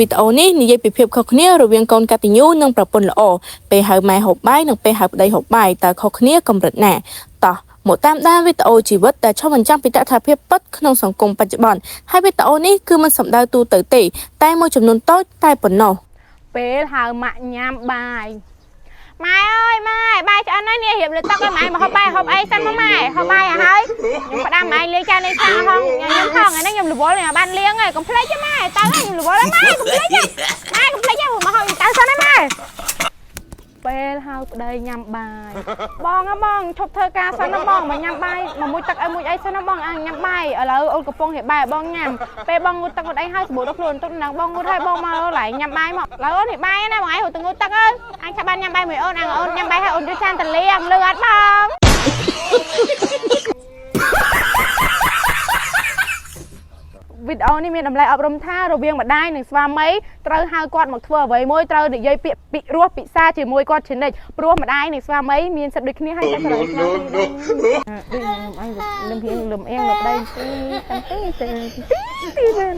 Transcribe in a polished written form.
វីដេអូនេះនិយាយពីភាពខុសគ្នារវាងកូនកតញ្ញូនិងប្រពន្ធល្អពេលហៅម៉ែហូបបាយនិងពេលហៅប្តីហូបបាយតើខុសគ្នាកម្រិតណាតោះមកតាមដានវីដេអូជីវិតដែលឆ្លុះបញ្ចាំងពីតថភាពពិតក្នុងសង្គមបច្ចុប្បន្នហើយវីដេអូនេះគឺមិនសំដៅទូទៅទេតែមួយចំនួនតូចតែប៉ុណ្ណោះពេលហៅម៉ាក់ញ៉ាំបាយម៉ែអើយម៉ែបាយឆ្អិនហើយនេះរៀបលើតុឲ្យម៉ែមកហូបបាយហូបអីសិនមកម៉ែហូបបាយឲ្យហើយខ្ញុំផ្ដាំម៉ែលេងចានលេងសាហងខ្ញុំថងអានេះខ្ញុំរវល់បានលៀងហើយកុំភ្លេចទេម៉ែតើខ្ញុំរវល់ហើយម៉ែកុំភ្លេចទេម៉ែកុំភ្លេចទេមកហូបតើសិនហើយម៉ែពេលហៅប្តីញ៉ាំបាយបងឈប់ធ្វើការសិនណាបងមកញ៉ាំបាយមកមួយទឹកឲ្យមួយអីសិនណាបងញ៉ាំបាយឥឡូវអូនកំពុងរៀបបាយបងញ៉ាំពេលបងងូតទឹកងូតអីហើយសម្បូរដល់ខ្លួនទុកនឹងបងងូតឲ្យបងមកឡើងញ៉ាំបាយមកឥឡូវអូនរៀបបាយណាបងឯងហូបទៅងូតទឹកអើយអញឆាប់បានញ៉ាំបាយមួយអូនអូនញ៉ាំបាយឲ្យអូនយកចានតលាមលឺអត់បងវីដេអូនេះមានតម្លៃអប់រំថារវាងម្ដាយនិងស្វាមីត្រូវហៅគាត់មកធ្វើអ្វីមួយត្រូវនិយាយពាក្យពិរោះពិសាជាមួយគាត់ជានិច្ចព្រោះម្ដាយនិងស្វាមីមានសិទ្ធិដូចគ្នាហើយតែស្រឡាញ់គ្នាដូចអញលំអៀងលំប្ដីទីតាំងទី